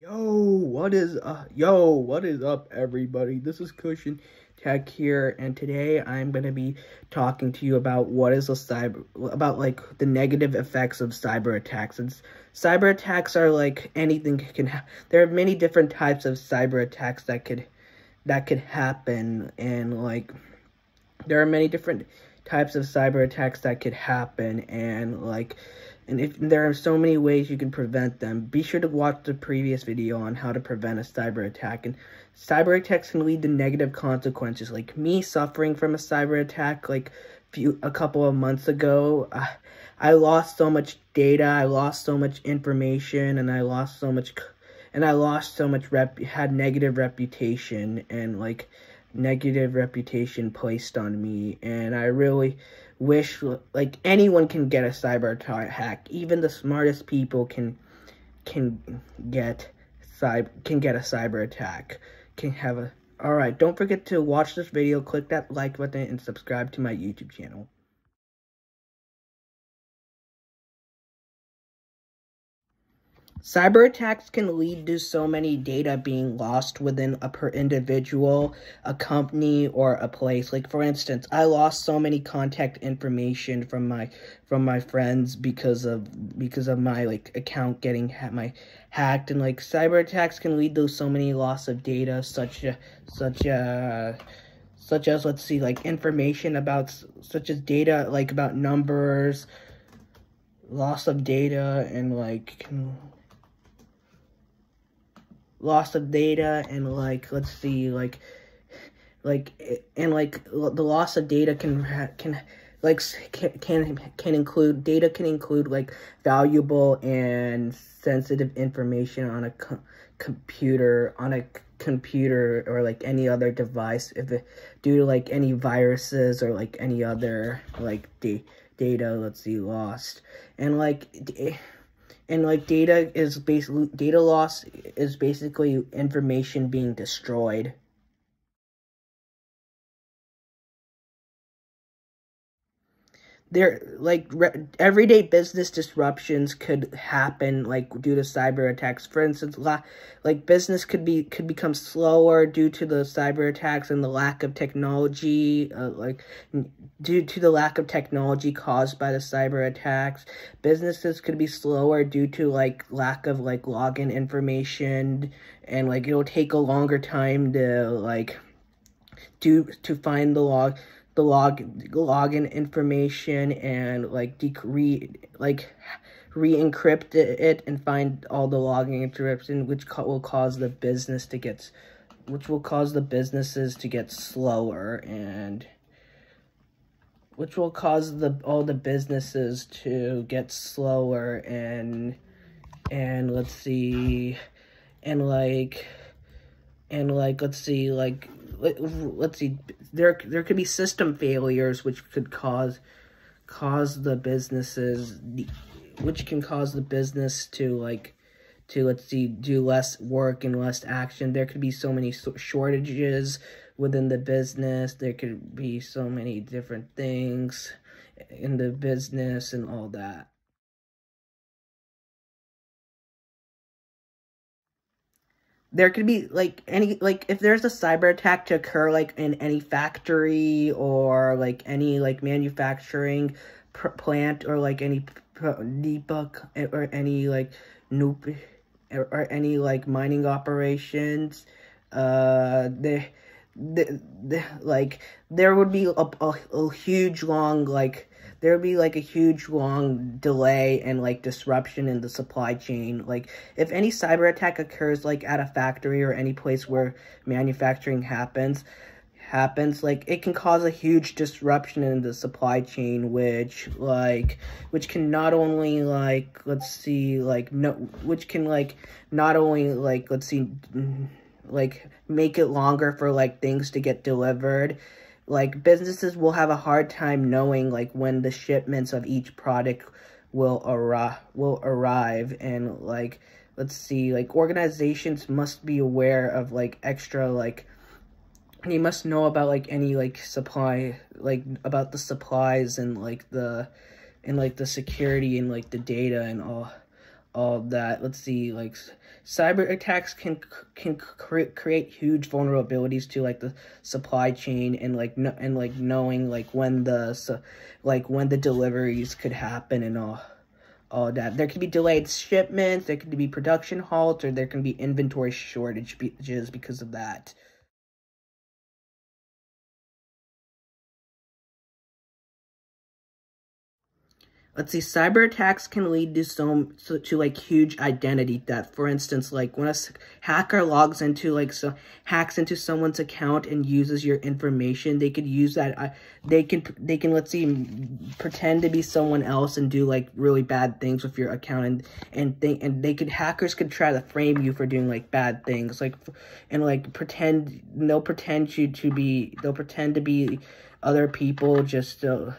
What is up, everybody? This is Cushion Tech here, and today I'm gonna be talking to you about the negative effects of cyber attacks. And cyber attacks are like anything there are many different types of cyber attacks that could happen, and there are many different types of cyber attacks that could happen, and if there are so many ways you can prevent them. Be sure to watch the previous video on how to prevent a cyber attack. And cyber attacks can lead to negative consequences, like me suffering from a cyber attack a couple of months ago. I lost so much data, I lost so much information, and I had negative reputation placed on me, and I really wish anyone can get a cyber attack. Even the smartest people can get a cyber attack. Alright, don't forget to watch this video, click that like button, and subscribe to my YouTube channel. Cyber attacks can lead to so many data being lost within a per individual, a company, or a place. Like, for instance, I lost so many contact information from my friends because of my account getting hacked. And cyber attacks can lead to so many loss of data, such as, let's see, information such as data about numbers, loss of data, and let's see, the loss of data can include valuable and sensitive information on a computer or any other device due to any viruses or any other data, let's see, lost. Data loss is basically information being destroyed. Everyday business disruptions could happen due to cyber attacks. For instance, business could become slower due to the cyber attacks and the lack of technology. Due to the lack of technology caused by the cyber attacks, businesses could be slower due to lack of login information, and it'll take a longer time to find the login information and re-encrypt it and find all the login information, which will cause the businesses to get slower, and which will cause all the businesses to get slower, and let's see, there could be system failures which could cause the businesses, which can cause the business to do less work and less action. There could be so many shortages within the business. There could be so many different things in the business and all that. There could be if there's a cyber attack to occur in any factory or any manufacturing plant, or any debug, or any noop, or any mining operations, there would be a huge long there would be a huge long delay and disruption in the supply chain. If any cyber attack occurs at a factory or any place where manufacturing happens, it can cause a huge disruption in the supply chain, which can not only make it longer for things to get delivered. Businesses will have a hard time knowing when the shipments of each product will arrive, and let's see, organizations must be aware of extra you must know about any supply, about the supplies, and the security, and the data, and all that. Let's see, like cyber attacks can create huge vulnerabilities to like the supply chain, and like knowing like when the deliveries could happen and all that. There could be delayed shipments, there could be production halts, or there can be inventory shortages because of that. Let's see, cyber attacks can lead to like huge identity theft. For instance, like when a hacker logs into hacks into someone's account and uses your information, they could use that. They can let's see, pretend to be someone else and do like really bad things with your account, and hackers could try to frame you for doing like bad things, like and like they'll pretend to be other people just to.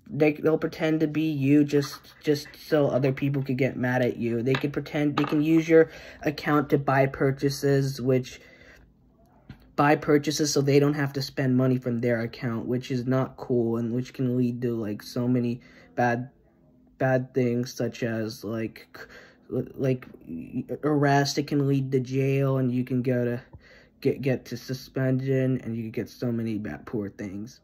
They'll pretend to be you just so other people could get mad at you. They can use your account to buy purchases so they don't have to spend money from their account, which is not cool, and which can lead to like so many bad things, such as like arrest. It can lead to jail, and you can go to get to suspension, and you can get so many poor things.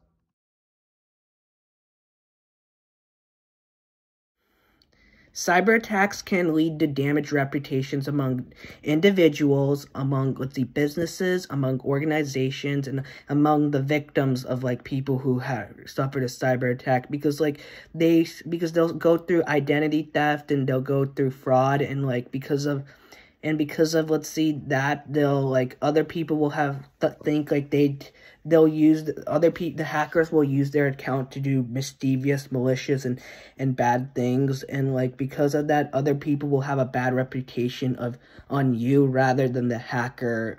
Cyber attacks can lead to damaged reputations among individuals, among, let's see, businesses, among organizations, and among the victims of like people who have suffered a cyber attack, because they'll go through identity theft, and they'll go through fraud, and like because of let's see that, they'll like other people will think like the hackers will use their account to do mischievous, malicious, and bad things, and like because of that, other people will have a bad reputation on you rather than the hacker,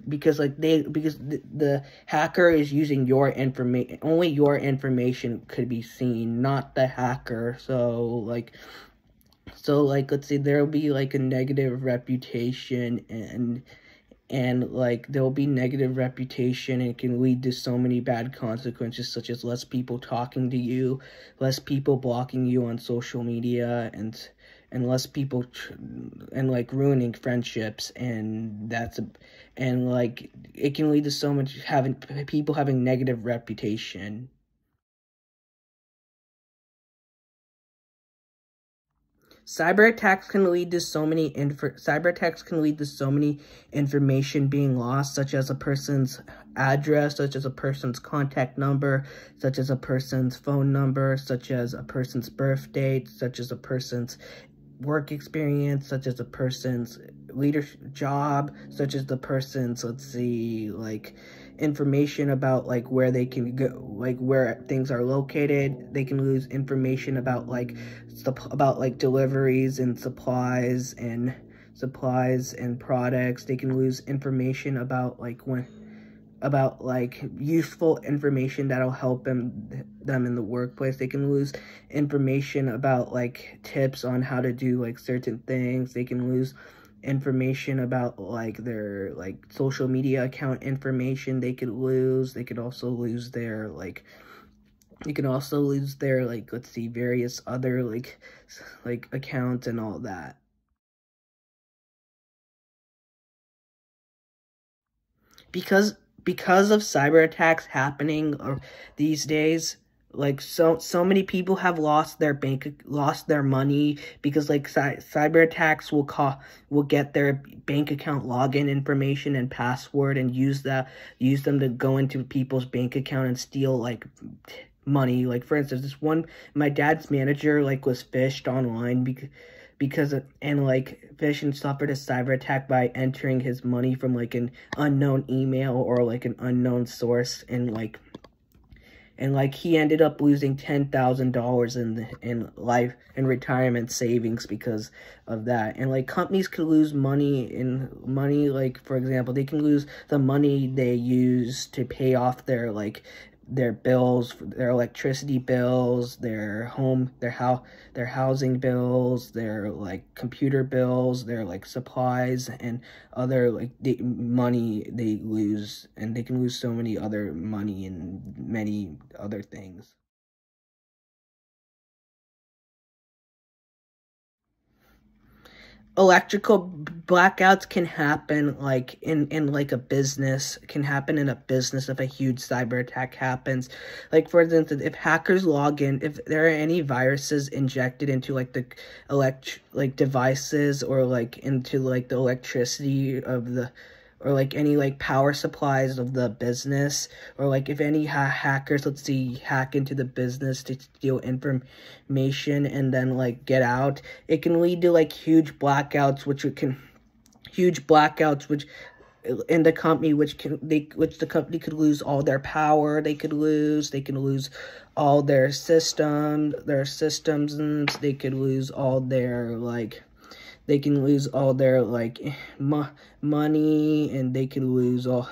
because the hacker is using your information. Only your information could be seen, not the hacker. So let's say there'll be like a negative reputation, and like there'll be negative reputation, and it can lead to so many bad consequences, such as less people talking to you, less people blocking you on social media, and less people and like ruining friendships, and like it can lead to so much people having negative reputation. Cyber attacks can lead to so many information being lost, such as a person's address, such as a person's contact number, such as a person's phone number, such as a person's birth date, such as a person's work experience, such as a person's leadership job, such as the person's, let's see, like information about like where they can go, like where things are located. They can lose information about like deliveries and supplies and products. They can lose information about useful information that'll help them in the workplace. They can lose information about like tips on how to do like certain things. They can lose information about like their like social media account information. They could also lose their let's see, various other like accounts and all that. Because of cyber attacks happening these days, like so many people have lost their money, because like cyber attacks will get their bank account login information and password, and use them to go into people's bank account and steal like money. Like for instance, my dad's manager like was phished online Fish and suffered a cyber attack by entering his money from like an unknown email or like an unknown source, and he ended up losing $10,000 in life and retirement savings because of that. And like companies could lose money, like for example, they can lose the money they use to pay off their bills, their electricity bills, their housing bills, their like computer bills, their like supplies, and other like money they lose, and they can lose so many other money and many other things. electrical blackouts can happen like in like a business, can happen in a business if a huge cyber attack happens. Like for instance, if hackers log in, if there are any viruses injected into like the devices, or like into like the electricity of the, or like any like power supplies of the business, or like if any hackers, let's see, hack into the business to steal information and then like get out, it can lead to like huge blackouts, which in the company, which the company could lose all their power, they can lose all their systems, and they could lose all their like, they can lose all their like money, and they can lose all,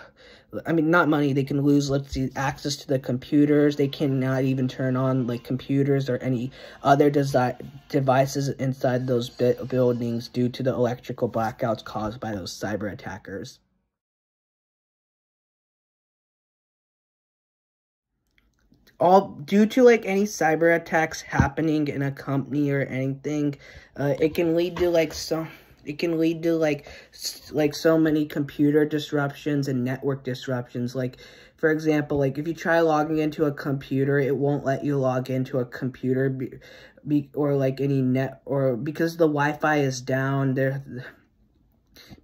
I mean, not money, they can lose, let's see, access to the computers. They cannot even turn on like computers or any other devices inside those buildings due to the electrical blackouts caused by those cyber attackers. All due to like any cyber attacks happening in a company or anything, it can lead to like so many computer disruptions and network disruptions. Like for example, like if you try logging into a computer, it won't let you log into a computer or like any net, or because the Wi-Fi is down there,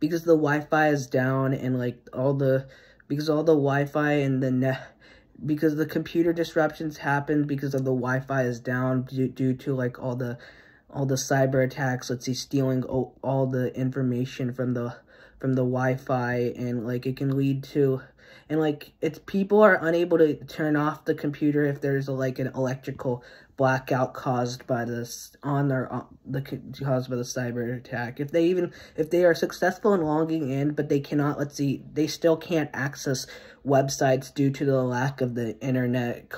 because the Wi-Fi is down, and like all the Wi-Fi and the net, because the computer disruptions happen because of the Wi-Fi is down due to like all the cyber attacks, let's see, stealing all the information from the Wi-Fi, and like it can lead to, and like it's, people are unable to turn off the computer if there's like an electrical blackout caused by this caused by the cyber attack. If they are successful in logging in, but they cannot, let's see, they still can't access websites due to the lack of the internet,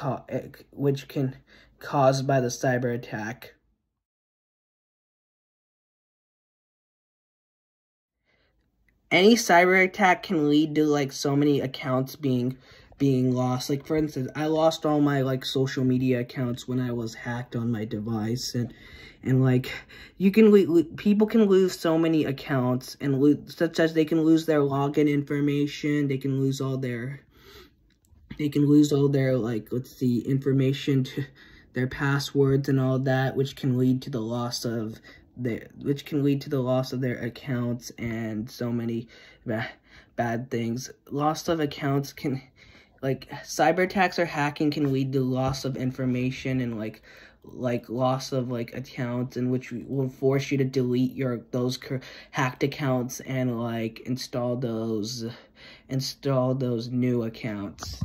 which can caused by the cyber attack. Any cyber attack can lead to like so many accounts being lost. Like for instance, I lost all my like social media accounts when I was hacked on my device, and like people can lose so many accounts, and such as they can lose their login information, they can lose all their like, let's see, information to their passwords and all that, which can lead to the loss of their accounts and so many bad things. Loss of accounts can, like, cyber attacks or hacking can lead to loss of information and like loss of like accounts, in which will force you to delete those hacked accounts and like install those new accounts.